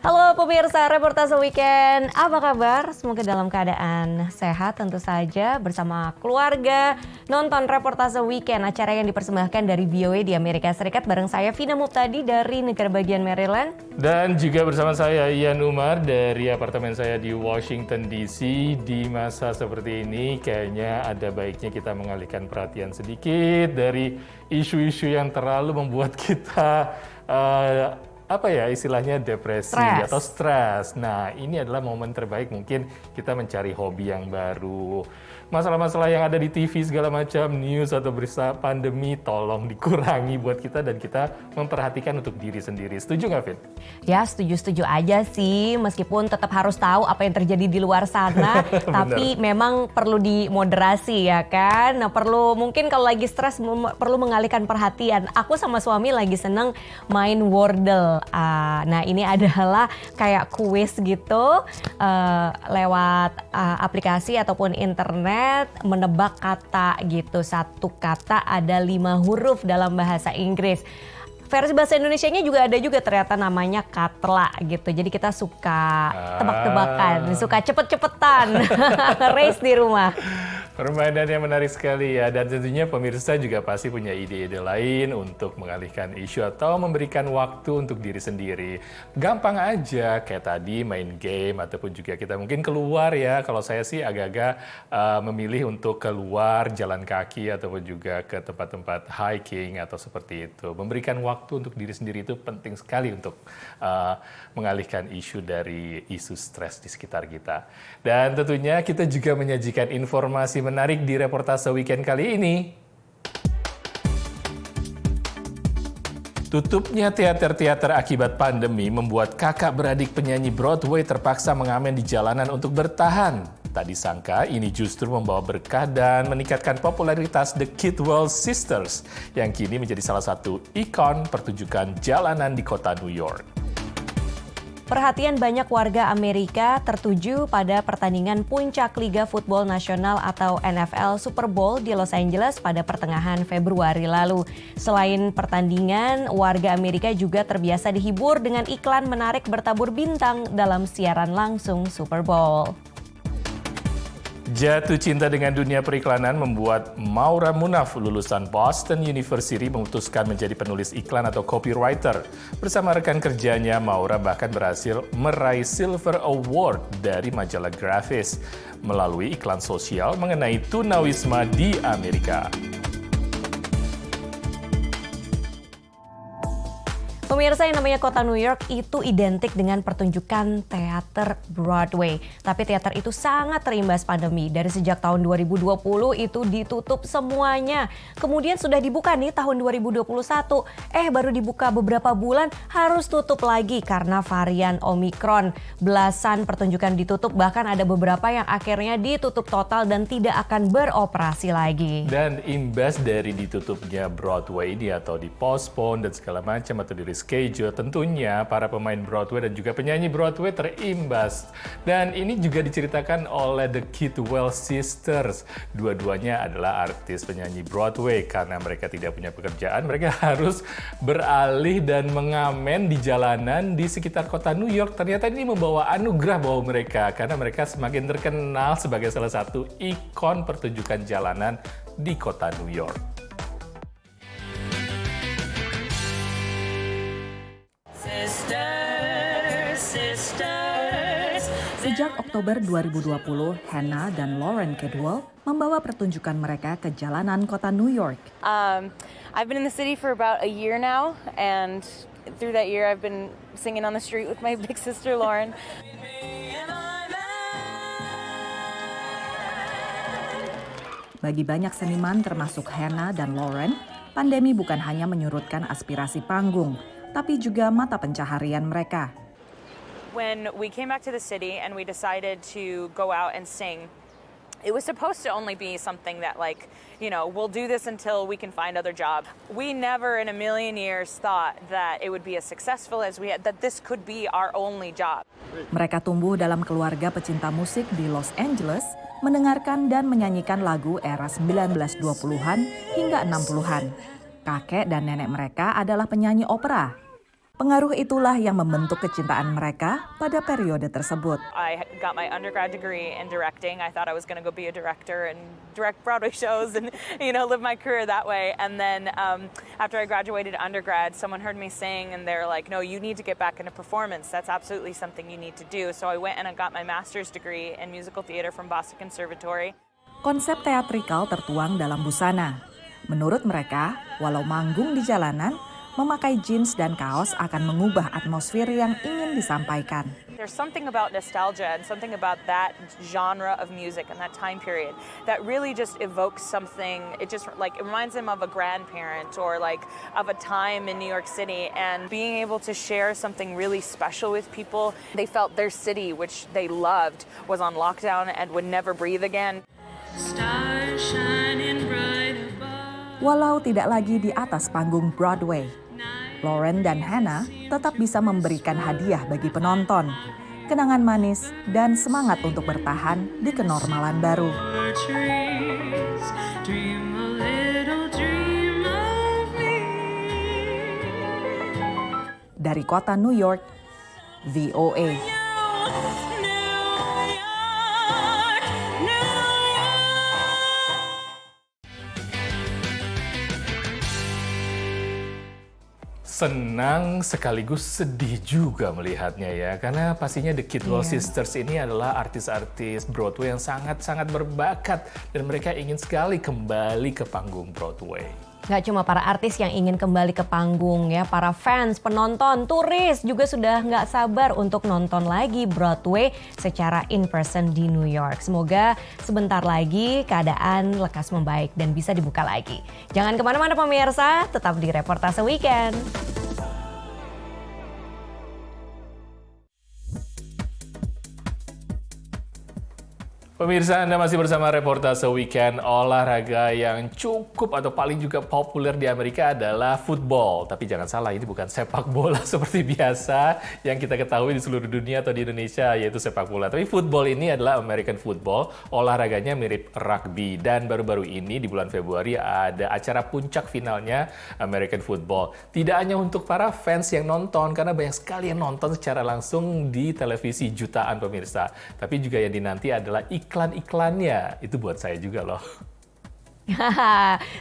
Halo pemirsa Reportase Weekend, apa kabar? Semoga dalam keadaan sehat tentu saja bersama keluarga. Nonton Reportase Weekend, acara yang dipersembahkan dari VOA di Amerika Serikat bareng saya Vina Muptadi dari negara bagian Maryland. Dan juga bersama saya Ian Umar dari apartemen saya di Washington DC. Di masa seperti ini kayaknya ada baiknya kita mengalihkan perhatian sedikit dari isu-isu yang terlalu membuat kita istilahnya depresi atau stres. Nah, ini adalah momen terbaik mungkin kita mencari hobi yang baru. Masalah-masalah yang ada di TV segala macam, news atau berita pandemi, tolong dikurangi buat kita dan kita memperhatikan untuk diri sendiri. Setuju nggak, Fit? Ya, setuju-setuju aja sih. Meskipun tetap harus tahu apa yang terjadi di luar sana, tapi memang perlu dimoderasi ya kan. Nah, mungkin kalau lagi stres perlu mengalihkan perhatian. Aku sama suami lagi seneng main Wordle. Nah, ini adalah kayak kuis gitu lewat aplikasi ataupun internet, menebak kata gitu. Satu kata ada 5 huruf dalam bahasa Inggris. Versi bahasa Indonesianya juga ada juga ternyata namanya Katla gitu. Jadi kita suka tebak-tebakan, suka cepet-cepetan race di rumah. Permainan yang menarik sekali ya, dan tentunya pemirsa juga pasti punya ide-ide lain untuk mengalihkan isu atau memberikan waktu untuk diri sendiri. Gampang aja, kayak tadi main game ataupun juga kita mungkin keluar ya. Kalau saya sih agak-agak memilih untuk keluar jalan kaki ataupun juga ke tempat-tempat hiking atau seperti itu. Memberikan waktu untuk diri sendiri itu penting sekali untuk mengalihkan isu dari isu stres di sekitar kita. Dan tentunya kita juga menyajikan informasi menarik di Reportase Weekend kali ini. Tutupnya teater-teater akibat pandemi membuat kakak beradik penyanyi Broadway terpaksa mengamen di jalanan untuk bertahan. Tak disangka ini justru membawa berkah dan meningkatkan popularitas The Kidwell Sisters yang kini menjadi salah satu ikon pertunjukan jalanan di kota New York. Perhatian banyak warga Amerika tertuju pada pertandingan puncak Liga Football Nasional atau NFL Super Bowl di Los Angeles pada pertengahan Februari lalu. Selain pertandingan, warga Amerika juga terbiasa dihibur dengan iklan menarik bertabur bintang dalam siaran langsung Super Bowl. Jatuh cinta dengan dunia periklanan membuat Maura Munaf, lulusan Boston University, memutuskan menjadi penulis iklan atau copywriter. Bersama rekan kerjanya, Maura bahkan berhasil meraih Silver Award dari majalah Grafis melalui iklan sosial mengenai tunawisma di Amerika. Pemirsa, yang namanya kota New York itu identik dengan pertunjukan teater Broadway. Tapi teater itu sangat terimbas pandemi. Dari sejak tahun 2020 itu ditutup semuanya. Kemudian sudah dibuka nih tahun 2021. Baru dibuka beberapa bulan harus tutup lagi karena varian Omicron. Belasan pertunjukan ditutup, bahkan ada beberapa yang akhirnya ditutup total dan tidak akan beroperasi lagi. Dan imbas dari ditutupnya Broadway ini atau di-postpone dan segala macam atau di-reschedule, tentunya para pemain Broadway dan juga penyanyi Broadway terimbas. Dan ini juga diceritakan oleh The Kidwell Sisters. Dua-duanya adalah artis penyanyi Broadway. Karena mereka tidak punya pekerjaan, mereka harus beralih dan mengamen di jalanan di sekitar kota New York. Ternyata ini membawa anugerah bahwa mereka, karena mereka semakin terkenal sebagai salah satu ikon pertunjukan jalanan di kota New York. Sejak Oktober 2020, Hannah dan Lauren Kidwell membawa pertunjukan mereka ke jalanan kota New York. I've been in the city for about a year now, and through that year I've been singing on the street with my big sister Lauren. Bagi banyak seniman termasuk Hannah dan Lauren, pandemi bukan hanya menyurutkan aspirasi panggung, tapi juga mata pencaharian mereka. When we came back to the city and we decided to go out and sing, it was supposed to only be something that we'll do this until we can find other job. We never in a million years thought that it would be as successful as we had, that this could be our only job. Mereka tumbuh dalam keluarga pecinta musik di Los Angeles, mendengarkan dan menyanyikan lagu era 1920-an hingga 60-an. Kakek dan nenek mereka adalah penyanyi opera. Pengaruh itulah yang membentuk kecintaan mereka pada periode tersebut. I got my undergrad degree in directing. I thought I was going to go be a director and direct Broadway shows and, live my career that way. And then after I graduated undergrad, someone heard me sing and they're like, no, you need to get back into performance. That's absolutely something you need to do. So I went and I got my master's degree in musical theater from Boston Conservatory. Konsep teatrikal tertuang dalam busana. Menurut mereka, walau manggung di jalanan, memakai jeans dan kaos akan mengubah atmosfer yang ingin disampaikan. There's something about nostalgia and something about that genre of music and that time period that really just evokes something. It reminds them of a grandparent or of a time in New York City, and being able to share something really special with people. They felt their city, which they loved, was on lockdown and would never breathe again. Stars shining bright above. Walau tidak lagi di atas panggung Broadway, Lauren dan Hannah tetap bisa memberikan hadiah bagi penonton, kenangan manis, dan semangat untuk bertahan di kenormalan baru. Dari kota New York, VOA. Senang sekaligus sedih juga melihatnya ya, karena pastinya The Kidwell Sisters ini adalah artis-artis Broadway yang sangat-sangat berbakat dan mereka ingin sekali kembali ke panggung Broadway. Gak cuma para artis yang ingin kembali ke panggung ya, para fans, penonton, turis juga sudah gak sabar untuk nonton lagi Broadway secara in person di New York. Semoga sebentar lagi keadaan lekas membaik dan bisa dibuka lagi. Jangan kemana-mana pemirsa, tetap di Reportase Weekend. Pemirsa, Anda masih bersama Reportase Weekend. Olahraga yang cukup atau paling juga populer di Amerika adalah football. Tapi jangan salah, ini bukan sepak bola seperti biasa yang kita ketahui di seluruh dunia atau di Indonesia, yaitu sepak bola. Tapi football ini adalah American football. Olahraganya mirip rugby. Dan baru-baru ini di bulan Februari ada acara puncak finalnya American football. Tidak hanya untuk para fans yang nonton, karena banyak sekali yang nonton secara langsung di televisi, jutaan pemirsa. Tapi juga yang dinanti adalah iklan-iklannya. Itu buat saya juga loh.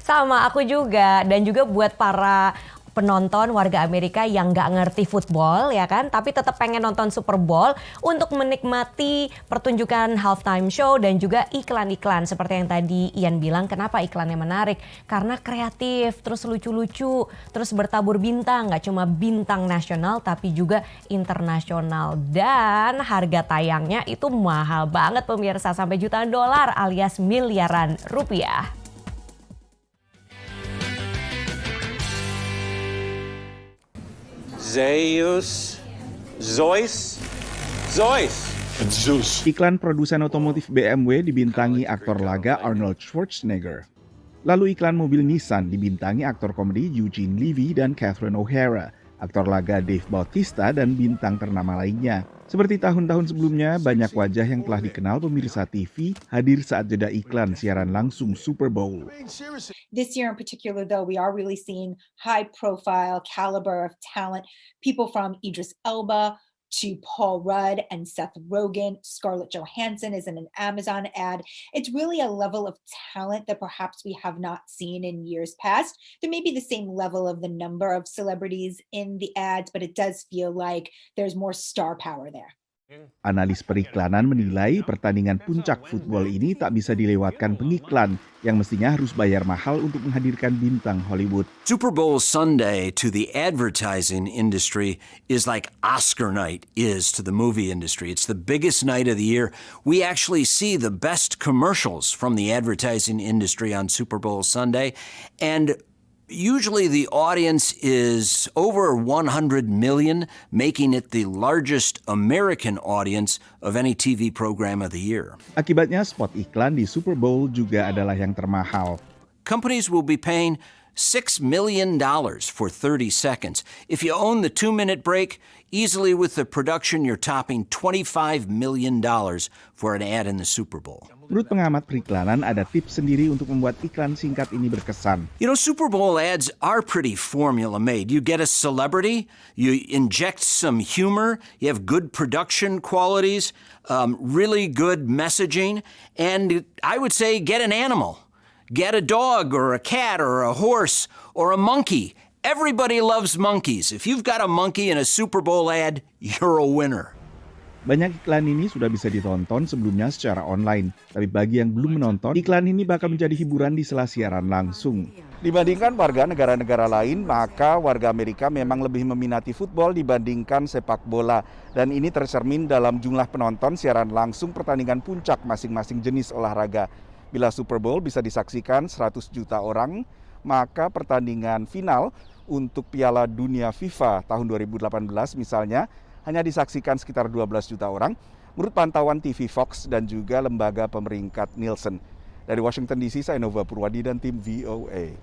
Sama aku juga, dan juga buat para penonton warga Amerika yang nggak ngerti football ya kan, tapi tetap pengen nonton Super Bowl untuk menikmati pertunjukan halftime show dan juga iklan-iklan seperti yang tadi Ian bilang. Kenapa iklannya menarik? Karena kreatif, terus lucu-lucu, terus bertabur bintang, nggak cuma bintang nasional tapi juga internasional, dan harga tayangnya itu mahal banget pemirsa, sampai jutaan dolar alias miliaran rupiah. Zeus. Iklan produsen otomotif BMW dibintangi aktor laga Arnold Schwarzenegger. Lalu iklan mobil Nissan dibintangi aktor komedi Eugene Levy dan Catherine O'Hara, aktor laga Dave Bautista, dan bintang ternama lainnya. Seperti tahun-tahun sebelumnya, banyak wajah yang telah dikenal pemirsa TV hadir saat jeda iklan siaran langsung Super Bowl. This year in particular, though, we are really seeing high-profile caliber of talent, people from Idris Elba to Paul Rudd and Seth Rogen. Scarlett Johansson is in an Amazon ad. It's really a level of talent that perhaps we have not seen in years past. There may be the same level of the number of celebrities in the ads, but it does feel like there's more star power there. Analis periklanan menilai pertandingan puncak football ini tak bisa dilewatkan pengiklan yang mestinya harus bayar mahal untuk menghadirkan bintang Hollywood. Super Bowl Sunday to the advertising industry is like Oscar night is to the movie industry. It's the biggest night of the year. We actually see the best commercials from the advertising industry on Super Bowl Sunday, and usually the audience is over 100 million, making it the largest American audience of any TV program of the year. Akibatnya spot iklan di Super Bowl juga adalah yang termahal. Companies will be paying $6 million for 30 seconds. If you own the 2-minute break, easily with the production you're topping $25 million for an ad in the Super Bowl. Menurut pengamat periklanan, ada tips sendiri untuk membuat iklan singkat ini berkesan. You know, Super Bowl ads are pretty formula made. You get a celebrity, you inject some humor, you have good production qualities, really good messaging, and I would say get an animal. Get a dog or a cat or a horse or a monkey. Everybody loves monkeys. If you've got a monkey in a Super Bowl ad, you're a winner. Banyak iklan ini sudah bisa ditonton sebelumnya secara online. Tapi bagi yang belum menonton, iklan ini bakal menjadi hiburan di sela siaran langsung. Dibandingkan warga negara-negara lain, maka warga Amerika memang lebih meminati football dibandingkan sepak bola. Dan ini tercermin dalam jumlah penonton siaran langsung pertandingan puncak masing-masing jenis olahraga. Bila Super Bowl bisa disaksikan 100 juta orang, maka pertandingan final untuk Piala Dunia FIFA tahun 2018 misalnya, hanya disaksikan sekitar 12 juta orang, menurut pantauan TV Fox dan juga lembaga pemeringkat Nielsen. Dari Washington DC, saya Nova Purwadi dan tim VOA.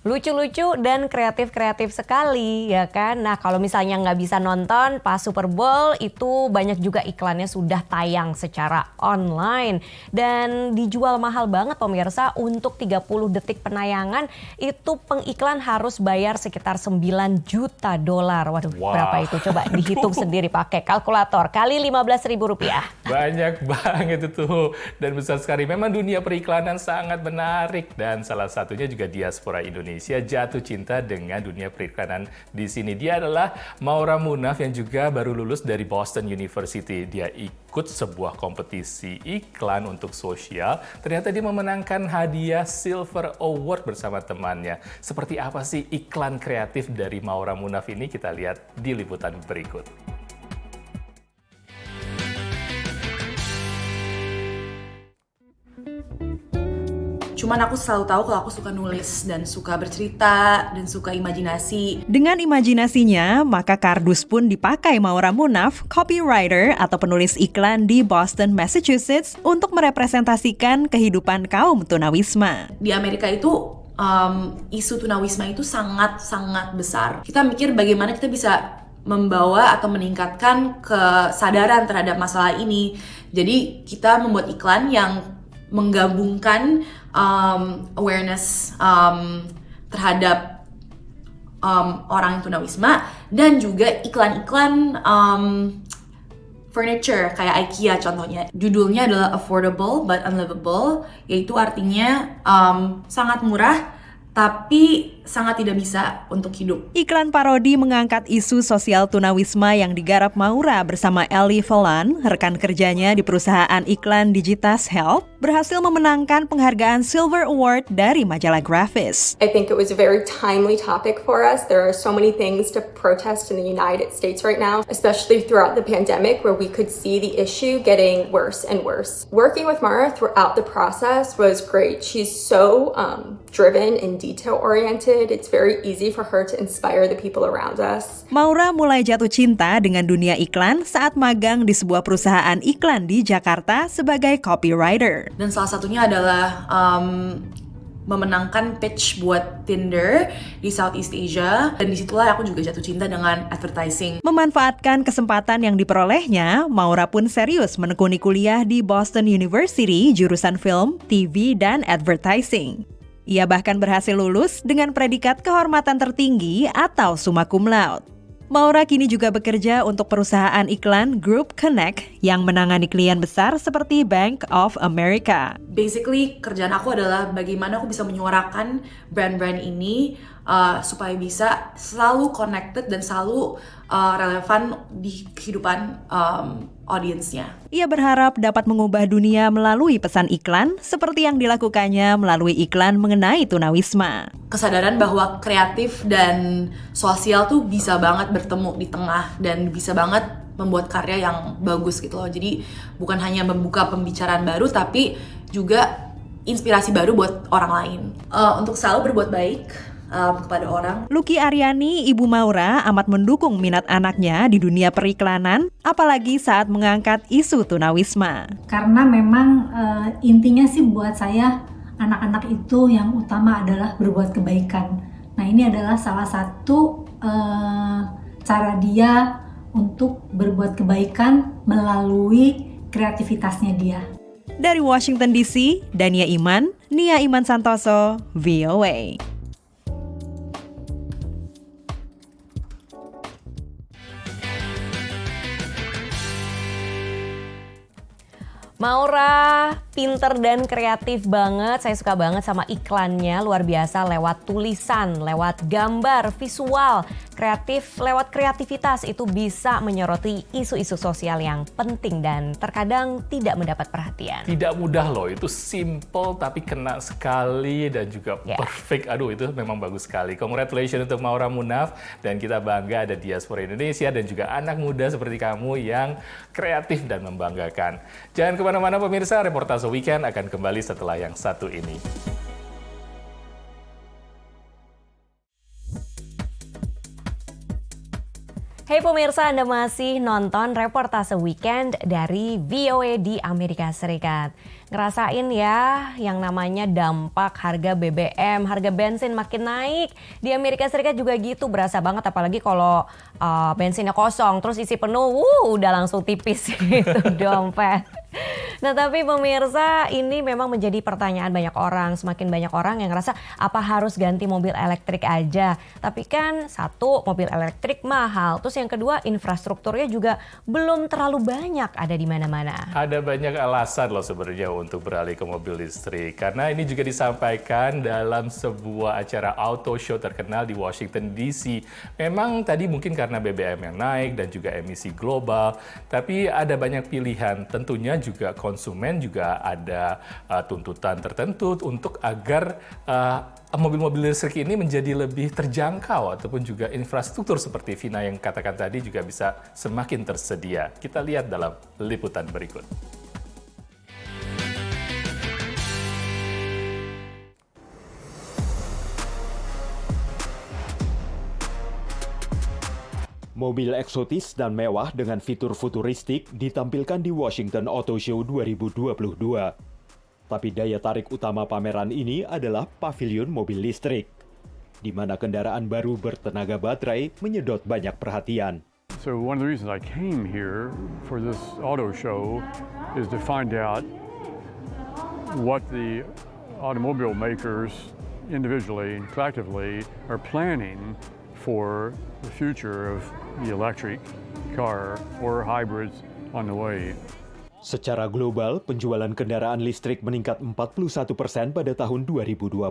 Lucu-lucu dan kreatif-kreatif sekali ya kan. Nah kalau misalnya nggak bisa nonton pas Super Bowl itu banyak juga iklannya sudah tayang secara online. Dan dijual mahal banget pemirsa, untuk 30 detik penayangan itu pengiklan harus bayar sekitar $9 juta. Waduh berapa itu? Coba dihitung sendiri pakai kalkulator kali Rp15.000. Banyak banget itu tuh dan besar sekali. Memang dunia periklanan sangat menarik dan salah satunya juga diaspora Indonesia jatuh cinta dengan dunia periklanan di sini. Dia adalah Maura Munaf yang juga baru lulus dari Boston University. Dia ikut sebuah kompetisi iklan untuk sosial. Ternyata dia memenangkan hadiah Silver Award bersama temannya. Seperti apa sih iklan kreatif dari Maura Munaf ini? Kita lihat di liputan berikut. Cuman aku selalu tahu kalau aku suka nulis dan suka bercerita dan suka imajinasi. Dengan imajinasinya, maka kardus pun dipakai Maura Munaf, copywriter atau penulis iklan di Boston, Massachusetts, untuk merepresentasikan kehidupan kaum tunawisma. Di Amerika itu isu tunawisma itu sangat-sangat besar. Kita mikir bagaimana kita bisa membawa atau meningkatkan kesadaran terhadap masalah ini. Jadi kita membuat iklan yang menggabungkan awareness terhadap orang yang tunawisma dan juga iklan-iklan furniture kayak IKEA contohnya. Judulnya adalah Affordable but Unlivable, yaitu artinya sangat murah tapi sangat tidak bisa untuk hidup. Iklan parodi mengangkat isu sosial tunawisma yang digarap Maura bersama Ellie Falan, rekan kerjanya di perusahaan iklan Digitas Health, berhasil memenangkan penghargaan Silver Award dari majalah Graphis. I think it was a very timely topic for us. There are so many things to protest in the United States right now, especially throughout the pandemic where we could see the issue getting worse and worse. Working with Maura throughout the process was great. She's so driven and detail-oriented. It's very easy for her to inspire the people around us. Maura mulai jatuh cinta dengan dunia iklan saat magang di sebuah perusahaan iklan di Jakarta sebagai copywriter. Dan salah satunya adalah memenangkan pitch buat Tinder di Southeast Asia. Dan disitulah aku juga jatuh cinta dengan advertising. Memanfaatkan kesempatan yang diperolehnya, Maura pun serius menekuni kuliah di Boston University jurusan film, TV, dan advertising. Ia bahkan berhasil lulus dengan predikat kehormatan tertinggi atau summa cum laude. Maura kini juga bekerja untuk perusahaan iklan Group Connect yang menangani klien besar seperti Bank of America. Basically, kerjaan aku adalah bagaimana aku bisa menyuarakan brand-brand ini supaya bisa selalu connected dan selalu relevan di kehidupan audiensnya. Ia berharap dapat mengubah dunia melalui pesan iklan seperti yang dilakukannya melalui iklan mengenai tunawisma. Kesadaran bahwa kreatif dan sosial tuh bisa banget bertemu di tengah dan bisa banget membuat karya yang bagus gitu loh. Jadi bukan hanya membuka pembicaraan baru tapi juga inspirasi baru buat orang lain. Untuk selalu berbuat baik kepada orang. Luki Aryani, ibu Maura, amat mendukung minat anaknya di dunia periklanan, apalagi saat mengangkat isu tunawisma. Karena memang intinya sih buat saya, anak-anak itu yang utama adalah berbuat kebaikan. Nah ini adalah salah satu cara dia untuk berbuat kebaikan melalui kreativitasnya dia. Dari Washington DC, Dania Iman, Nia Iman Santoso, VOA. Maura pinter dan kreatif banget, saya suka banget sama iklannya, luar biasa lewat tulisan, lewat gambar, visual, kreatif, lewat kreativitas itu bisa menyoroti isu-isu sosial yang penting dan terkadang tidak mendapat perhatian. Tidak mudah loh, itu simple tapi kena sekali dan juga perfect. Aduh, itu memang bagus sekali. Congratulations untuk Maura Munaf, dan kita bangga ada diaspora Indonesia dan juga anak muda seperti kamu yang kreatif dan membanggakan. Jangan kemana-mana pemirsa, Reportase Weekend akan kembali setelah yang satu ini. Hey pemirsa, Anda masih nonton Reportase Weekend dari VOA di Amerika Serikat. Ngerasain ya yang namanya dampak harga BBM, harga bensin makin naik. Di Amerika Serikat juga gitu, berasa banget apalagi kalau bensinnya kosong terus isi penuh, udah langsung tipis gitu dompet. Nah tapi pemirsa, ini memang menjadi pertanyaan banyak orang. Semakin banyak orang yang ngerasa apa harus ganti mobil elektrik aja. Tapi kan satu, mobil elektrik mahal. Terus yang kedua, infrastrukturnya juga belum terlalu banyak ada di mana-mana. Ada banyak alasan loh sebenarnya untuk beralih ke mobil listrik. Karena ini juga disampaikan dalam sebuah acara auto show terkenal di Washington DC. Memang tadi mungkin karena BBM yang naik dan juga emisi global. Tapi ada banyak pilihan. Tentunya juga konsumen juga ada tuntutan tertentu untuk agar mobil-mobil listrik ini menjadi lebih terjangkau ataupun juga infrastruktur seperti Vina yang katakan tadi juga bisa semakin tersedia. Kita lihat dalam liputan berikut. Mobil eksotis dan mewah dengan fitur futuristik ditampilkan di Washington Auto Show 2022. Tapi daya tarik utama pameran ini adalah pavilion mobil listrik, di mana kendaraan baru bertenaga baterai menyedot banyak perhatian. So one of the reasons I came here for this auto show is to find out what the automobile makers individually and collectively are planning for the future of the electric car or hybrids on the way. Secara global, penjualan kendaraan listrik meningkat 41% pada tahun 2020.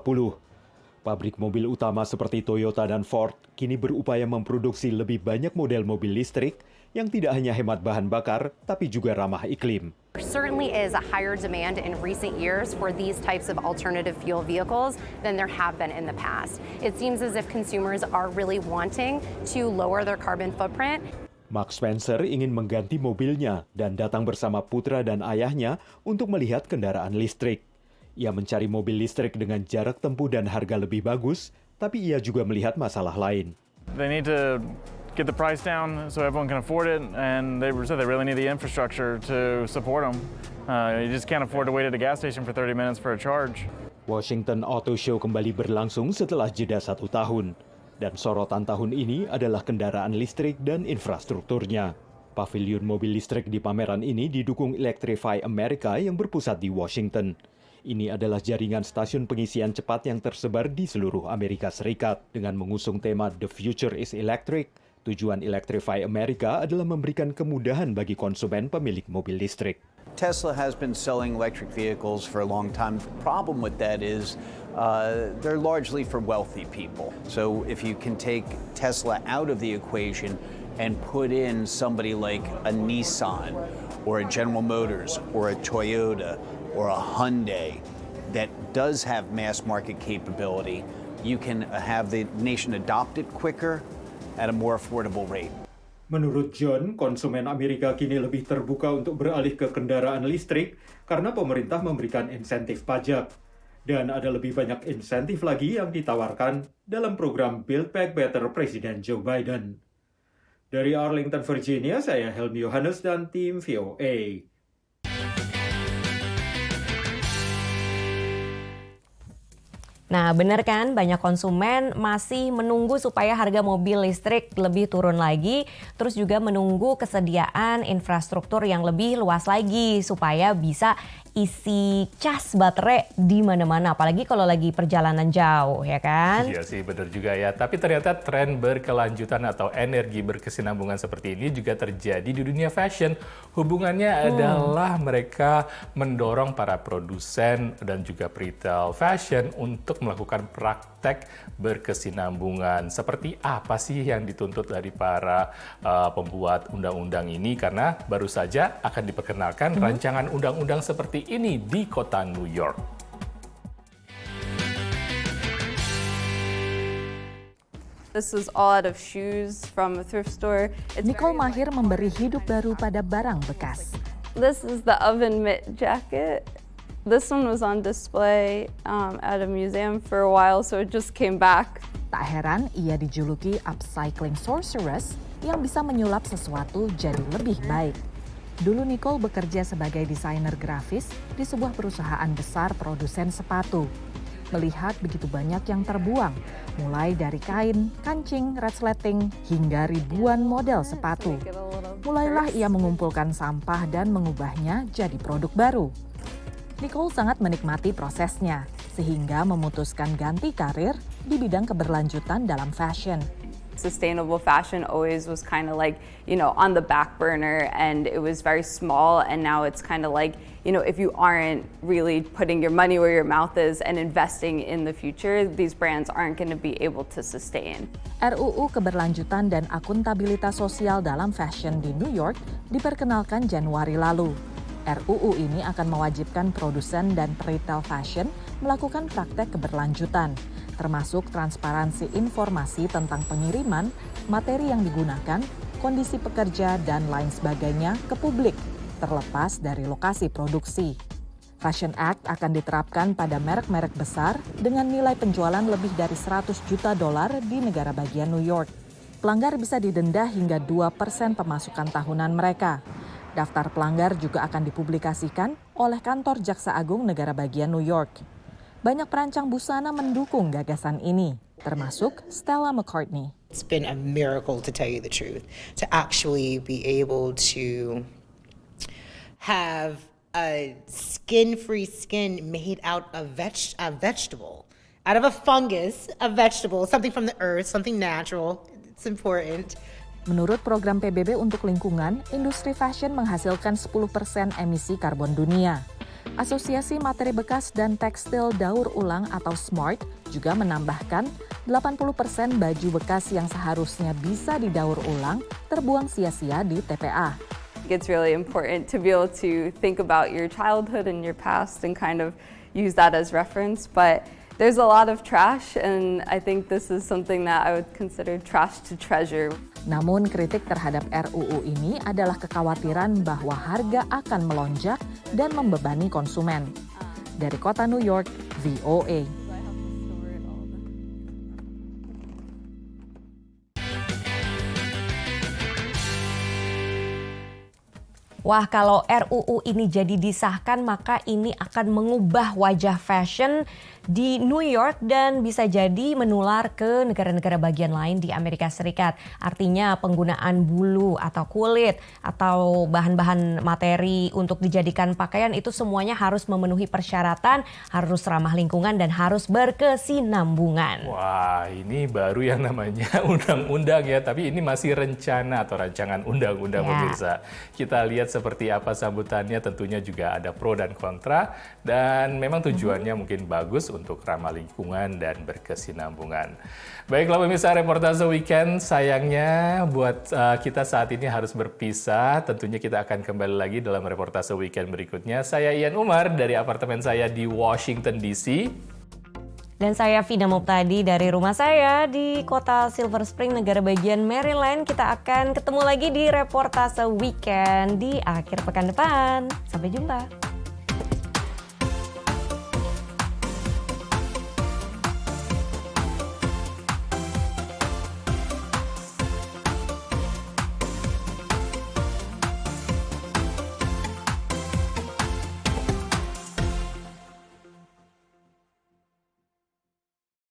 Pabrik mobil utama seperti Toyota dan Ford kini berupaya memproduksi lebih banyak model mobil listrik yang tidak hanya hemat bahan bakar, tapi juga ramah iklim. There certainly is a higher demand in recent years for these types of alternative fuel vehicles than there have been in the past. It seems as if consumers are really wanting to lower their carbon footprint. Mark Spencer ingin mengganti mobilnya dan datang bersama putra dan ayahnya untuk melihat kendaraan listrik. Ia mencari mobil listrik dengan jarak tempuh dan harga lebih bagus, tapi ia juga melihat masalah lain. They need to get the price down so everyone can afford it, and they said they really need the infrastructure to support them. You just can't afford to wait at a gas station for 30 minutes for a charge. Washington Auto Show kembali berlangsung setelah jeda 1 tahun. Dan sorotan tahun ini adalah kendaraan listrik dan infrastrukturnya. Pavilion mobil listrik di pameran ini didukung Electrify America yang berpusat di Washington. Ini adalah jaringan stasiun pengisian cepat yang tersebar di seluruh Amerika Serikat. Dengan mengusung tema The Future is Electric, tujuan Electrify America adalah memberikan kemudahan bagi konsumen pemilik mobil listrik. Tesla has been selling electric vehicles for a long time. The problem with that is they're largely for wealthy people. So if you can take Tesla out of the equation and put in somebody like a Nissan or a General Motors or a Toyota or a Hyundai that does have mass market capability, you can have the nation adopt it quicker at a more affordable rate. Menurut John, konsumen Amerika kini lebih terbuka untuk beralih ke kendaraan listrik karena pemerintah memberikan insentif pajak. Dan ada lebih banyak insentif lagi yang ditawarkan dalam program Build Back Better Presiden Joe Biden. Dari Arlington, Virginia, saya Helmi Yohanes dan tim VOA. Nah, benar kan, banyak konsumen masih menunggu supaya harga mobil listrik lebih turun lagi, terus juga menunggu kesediaan infrastruktur yang lebih luas lagi supaya bisa isi cas baterai di mana-mana, apalagi kalau lagi perjalanan jauh, ya kan? Iya sih, benar juga ya. Tapi ternyata tren berkelanjutan atau energi berkesinambungan seperti ini juga terjadi di dunia fashion. Hubungannya adalah mereka mendorong para produsen dan juga retail fashion untuk melakukan praktek berkesinambungan. Seperti apa sih yang dituntut dari para pembuat undang-undang ini? Karena baru saja akan diperkenalkan rancangan undang-undang seperti ini di kota New York. This is all out of shoes from a thrift store. Nicole mahir memberi hidup baru pada barang bekas. This is the oven mitt jacket. This one was on display at a museum for a while, so it just came back. Tak heran ia dijuluki upcycling sorceress yang bisa menyulap sesuatu jadi lebih baik. Dulu Nicole bekerja sebagai desainer grafis di sebuah perusahaan besar produsen sepatu. Melihat begitu banyak yang terbuang, mulai dari kain, kancing, resleting, hingga ribuan model sepatu. Mulailah ia mengumpulkan sampah dan mengubahnya jadi produk baru. Nicole sangat menikmati prosesnya, sehingga memutuskan ganti karir di bidang keberlanjutan dalam fashion. Sustainable fashion always was kind of like, on the back burner, and it was very small, and now it's kind of like, if you aren't really putting your money where your mouth is and investing in the future, these brands aren't going to be able to sustain. RUU Keberlanjutan dan Akuntabilitas Sosial dalam Fashion di New York diperkenalkan Januari lalu. RUU ini akan mewajibkan produsen dan retail fashion melakukan praktek keberlanjutan, termasuk transparansi informasi tentang pengiriman, materi yang digunakan, kondisi pekerja, dan lain sebagainya ke publik, terlepas dari lokasi produksi. Fashion Act akan diterapkan pada merek-merek besar dengan nilai penjualan lebih dari $100 juta di negara bagian New York. Pelanggar bisa didenda hingga 2% pemasukan tahunan mereka. Daftar pelanggar juga akan dipublikasikan oleh kantor Jaksa Agung negara bagian New York. Banyak perancang busana mendukung gagasan ini, termasuk Stella McCartney. It's been a miracle, to tell you the truth, to actually be able to have a skin-free skin made out of a vegetable, out of a fungus, a vegetable, something from the earth, something natural. It's important. Menurut program PBB untuk lingkungan, industri fashion menghasilkan 10% emisi karbon dunia. Asosiasi Materi Bekas dan Tekstil Daur Ulang atau SMART juga menambahkan 80% baju bekas yang seharusnya bisa didaur ulang terbuang sia-sia di TPA. It's really important to be able to think about your childhood and your past and kind of use that as reference, but there's a lot of trash, and I think this is something that I would consider trash to treasure. Namun kritik terhadap RUU ini adalah kekhawatiran bahwa harga akan melonjak dan membebani konsumen. Dari kota New York, VOA. Wah, kalau RUU ini jadi disahkan, maka ini akan mengubah wajah fashion di New York dan bisa jadi menular ke negara-negara bagian lain di Amerika Serikat. Artinya penggunaan bulu atau kulit atau bahan-bahan materi untuk dijadikan pakaian itu semuanya harus memenuhi persyaratan, harus ramah lingkungan dan harus berkesinambungan. Wah, ini baru yang namanya undang-undang ya, tapi ini masih rencana atau rancangan undang-undang pemirsa. Kita lihat seperti apa sambutannya, tentunya juga ada pro dan kontra, dan memang tujuannya mungkin bagus untuk ramah lingkungan dan berkesinambungan. Baiklah pemirsa Reportase Weekend, sayangnya buat kita saat ini harus berpisah. Tentunya kita akan kembali lagi dalam Reportase Weekend berikutnya. Saya Ian Umar dari apartemen saya di Washington DC. Dan saya Vida Muptadi dari rumah saya di kota Silver Spring, negara bagian Maryland. Kita akan ketemu lagi di Reportase Weekend di akhir pekan depan. Sampai jumpa.